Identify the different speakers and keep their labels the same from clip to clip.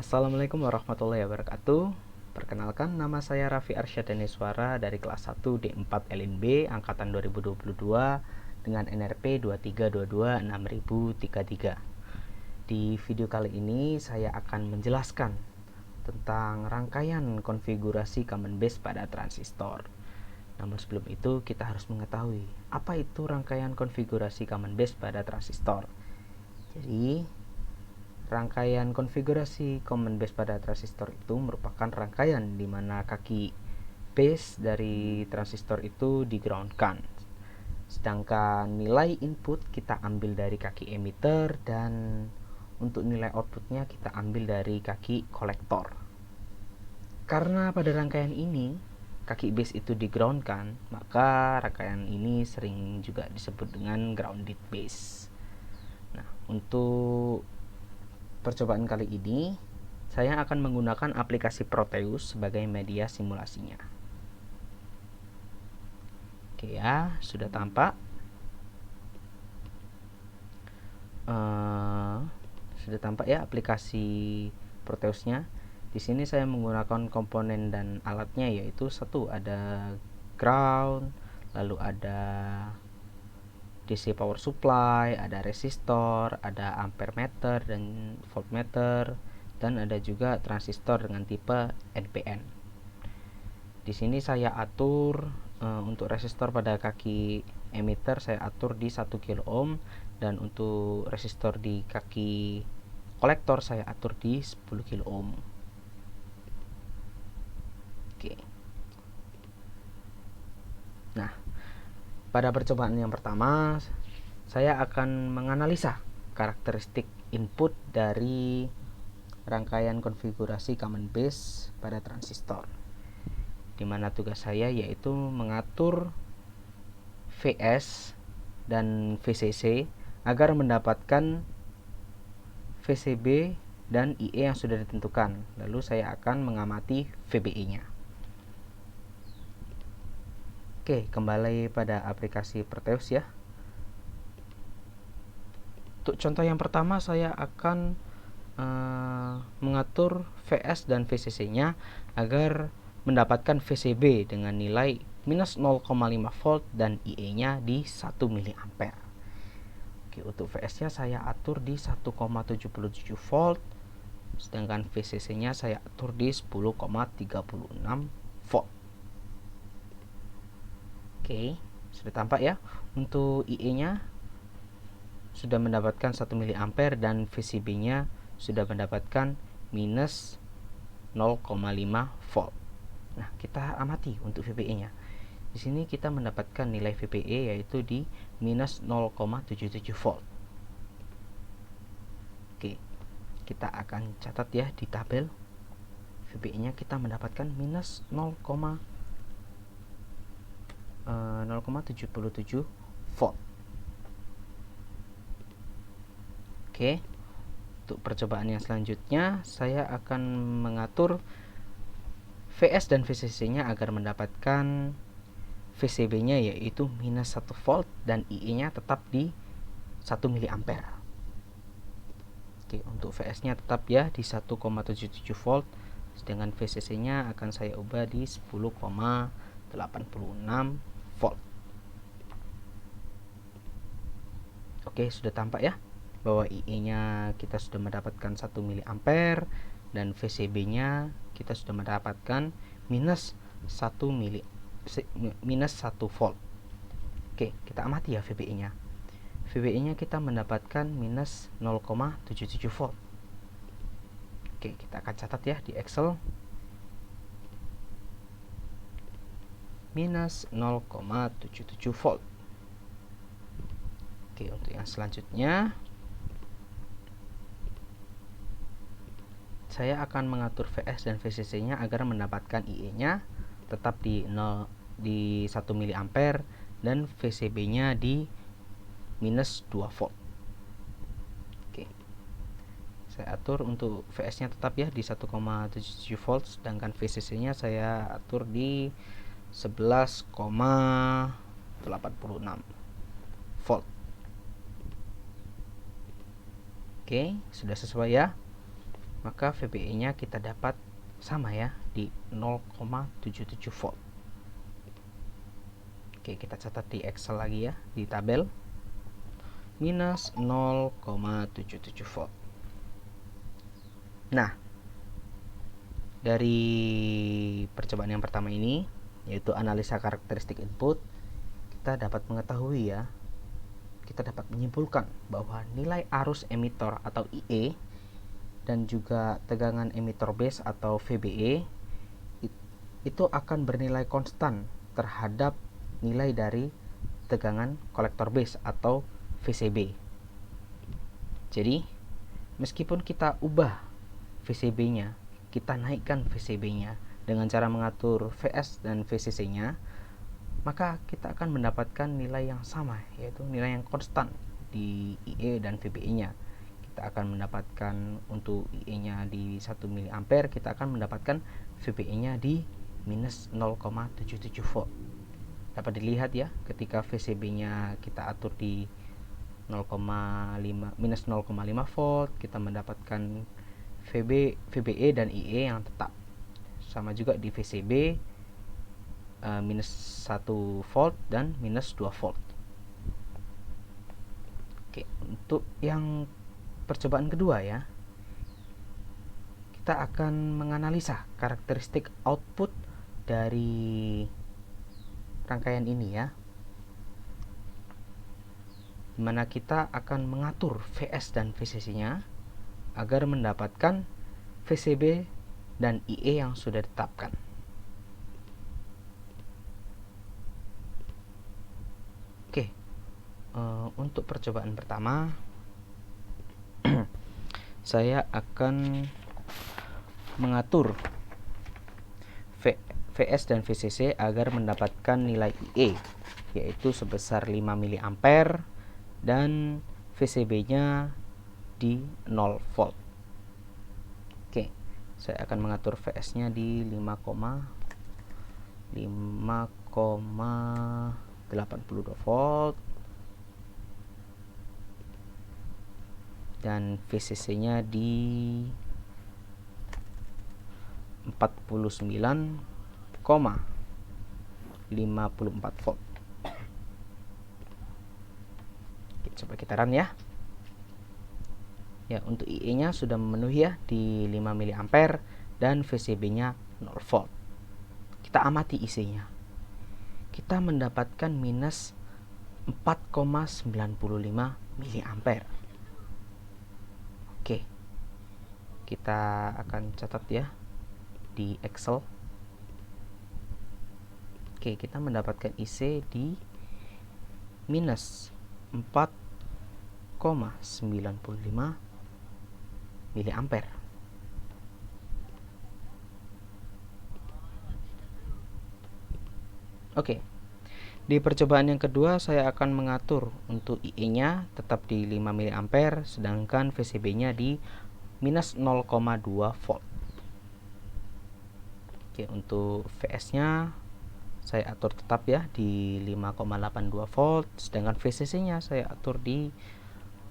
Speaker 1: Assalamualaikum warahmatullahi wabarakatuh. Perkenalkan, nama saya Raffi Arsyadaniswara dari kelas 1 D4 LNB angkatan 2022 dengan NRP 23226033. Di video kali ini saya akan menjelaskan tentang rangkaian konfigurasi common base pada transistor. Namun sebelum itu kita harus mengetahui apa itu rangkaian konfigurasi common base pada transistor. Jadi rangkaian konfigurasi common base pada transistor itu merupakan rangkaian di mana kaki base dari transistor itu di-groundkan. Sedangkan nilai input kita ambil dari kaki emitter dan untuk nilai outputnya kita ambil dari kaki kolektor. Karena pada rangkaian ini kaki base itu di-groundkan, maka rangkaian ini sering juga disebut dengan grounded base. Nah, untuk percobaan kali ini saya akan menggunakan aplikasi Proteus sebagai media simulasinya. Oke ya, sudah tampak. Sudah tampak ya aplikasi Proteusnya. Di sini saya menggunakan komponen dan alatnya, yaitu satu ada ground, lalu ada DC power supply, ada resistor, ada ampere meter dan voltmeter, dan ada juga transistor dengan tipe NPN. Di sini saya atur untuk resistor pada kaki emitter saya atur di 1 kilo ohm, dan untuk resistor di kaki kolektor saya atur di 10 kilo ohm. Oke. Nah, pada percobaan yang pertama saya akan menganalisa karakteristik input dari rangkaian konfigurasi common base pada transistor, di mana tugas saya yaitu mengatur VS dan VCC agar mendapatkan VCB dan IE yang sudah ditentukan. Lalu saya akan mengamati VBE-nya. Oke, kembali pada aplikasi Proteus ya. Untuk contoh yang pertama saya akan mengatur VS dan VCC-nya agar mendapatkan VCB dengan nilai minus 0,5 volt dan IE-nya di 1 mA. Oke, untuk VS-nya saya atur di 1,77 volt, sedangkan VCC-nya saya atur di 10,36 volt. Oke, sudah tampak ya. Untuk IE-nya sudah mendapatkan 1 mA dan VCB-nya sudah mendapatkan minus 0,5 volt. Nah, kita amati untuk VBE-nya. Di sini kita mendapatkan nilai VBE yaitu di minus 0,77 volt. Oke, kita akan catat ya di tabel. VBE-nya kita mendapatkan minus 0,77 volt. Oke, untuk percobaan yang selanjutnya saya akan mengatur VS dan VCC-nya agar mendapatkan VCB-nya yaitu minus 1 volt dan IE-nya tetap di 1 mA. Oke, untuk VS-nya tetap ya di 1,77 volt, sedangkan VCC-nya akan saya ubah di 10,86 volt. Oke, sudah tampak ya bahwa IE-nya kita sudah mendapatkan 1 mA dan VCB-nya kita sudah mendapatkan minus 1 volt. Oke, kita amati ya VBE-nya. VBE-nya kita mendapatkan minus 0,77 volt. Oke, kita akan catat ya di Excel. Minus 0,77 volt. Oke, untuk yang selanjutnya saya akan mengatur VS dan VCC-nya agar mendapatkan IE-nya tetap di 1 mA dan VCB-nya di minus 2 volt. Oke, saya atur untuk VS-nya tetap ya di 1,77 volt, sedangkan VCC-nya saya atur di 11,86 volt. Oke, sudah sesuai ya. maka VBE nya kita dapat sama ya, di 0,77 volt. Oke, kita catat di Excel lagi ya, di tabel minus 0,77 volt. Nah, dari percobaan yang pertama ini, yaitu analisa karakteristik input, kita dapat mengetahui ya, kita dapat menyimpulkan bahwa nilai arus emitor atau IE dan juga tegangan emitor base atau VBE itu akan bernilai konstan terhadap nilai dari tegangan kolektor base atau VCB. Jadi, meskipun kita ubah VCB-nya, kita naikkan VCB-nya dengan cara mengatur VS dan VCC-nya, maka kita akan mendapatkan nilai yang sama, yaitu nilai yang konstan di IE dan VBE-nya. Kita akan mendapatkan untuk IE-nya di 1 mA, kita akan mendapatkan VBE-nya di minus 0,77 volt. Dapat dilihat ya, ketika VCB-nya kita atur di 0,5 minus 0,5 volt, kita mendapatkan VBE dan IE yang tetap. Sama juga di VCB minus 1 volt dan minus 2 volt. Oke, untuk yang percobaan kedua ya, kita akan menganalisa karakteristik output dari rangkaian ini ya, dimana kita akan mengatur VS dan VCC-nya agar mendapatkan VCB dan IE yang sudah ditetapkan. Oke, untuk percobaan pertama saya akan mengatur VS dan VCC agar mendapatkan nilai IE, yaitu sebesar 5 mA dan VCB-nya di 0 volt. Oke, saya akan mengatur VS-nya di 5,82 volt dan VCC-nya di 49,54 volt. Oke, coba kita run ya. Ya, untuk IE-nya sudah memenuhi ya di 5 mA dan VCB-nya 0 volt. Kita amati IC-nya. Kita mendapatkan minus 4,95 mA. Oke. Kita akan catat ya di Excel. Oke, kita mendapatkan IC di minus 4,95 mA. Oke. Di percobaan yang kedua saya akan mengatur untuk IE-nya tetap di 5 mA sedangkan VCB-nya di minus 0,2 volt. Oke, untuk VS-nya saya atur tetap ya di 5,82 volt sedangkan VCC-nya saya atur di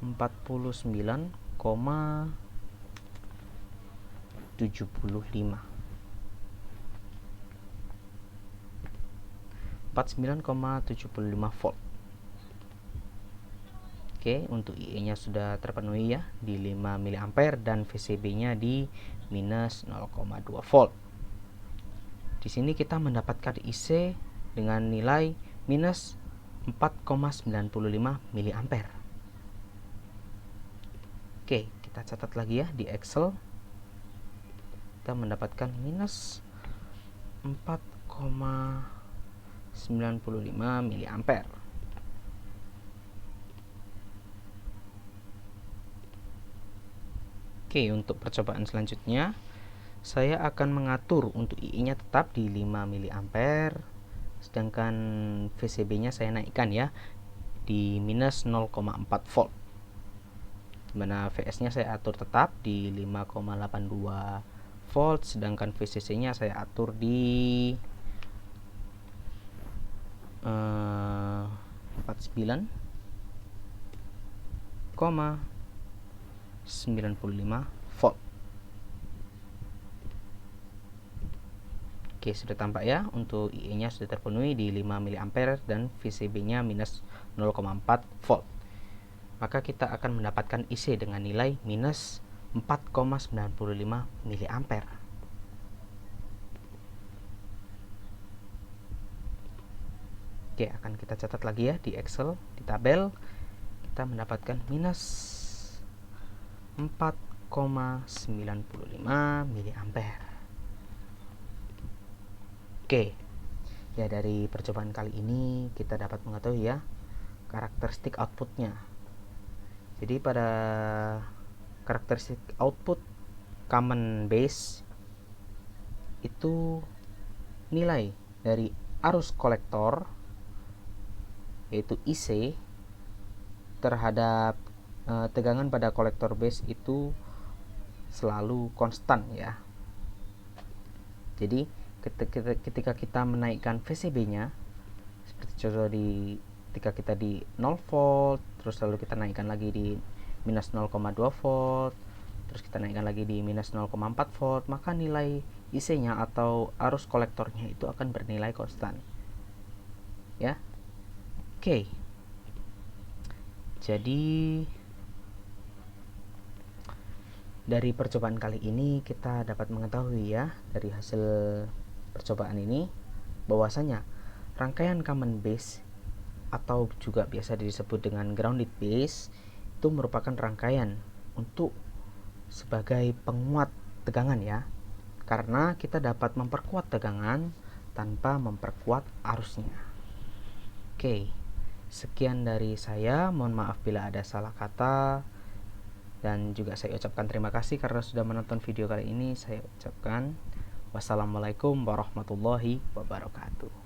Speaker 1: 49,75. 49,75 volt. Oke, untuk IE-nya sudah terpenuhi ya di 5 mA dan VCB-nya di minus 0,2 volt. Di sini kita mendapatkan IC dengan nilai minus 4,95 mA. Oke, kita catat lagi ya di Excel. Kita mendapatkan minus 4,95 mA. Oke, untuk percobaan selanjutnya saya akan mengatur untuk IE-nya tetap di 5 mA sedangkan VCB-nya saya naikkan ya di minus 0,4 volt, dimana VS-nya saya atur tetap di 5,82 volt sedangkan VCC-nya saya atur di 49,95 volt. Oke, sudah tampak ya, untuk IE nya sudah terpenuhi di 5 mA dan VCB nya minus 0,4 volt. Maka kita akan mendapatkan IC dengan nilai minus 4,95 mA. Oke, akan kita catat lagi ya di Excel, di tabel. Kita mendapatkan minus 4,95 mA. Oke, ya dari percobaan kali ini kita dapat mengetahui ya karakteristik outputnya. Jadi pada karakteristik output common base itu nilai dari arus kolektor yaitu IC terhadap tegangan pada kolektor base itu selalu konstan ya. Jadi ketika kita menaikkan VCB nya seperti contoh ketika kita di 0 volt, terus lalu kita naikkan lagi di minus 0,2 volt, terus kita naikkan lagi di minus 0,4 volt, maka nilai IC nya atau arus kolektornya itu akan bernilai konstan ya. Oke, jadi dari percobaan kali ini kita dapat mengetahui ya dari hasil percobaan ini bahwasanya rangkaian common base atau juga biasa disebut dengan grounded base itu merupakan rangkaian untuk sebagai penguat tegangan ya, karena kita dapat memperkuat tegangan tanpa memperkuat arusnya. Oke, sekian dari saya, mohon maaf bila ada salah kata, dan juga saya ucapkan terima kasih karena sudah menonton video kali ini. Saya ucapkan wassalamualaikum warahmatullahi wabarakatuh.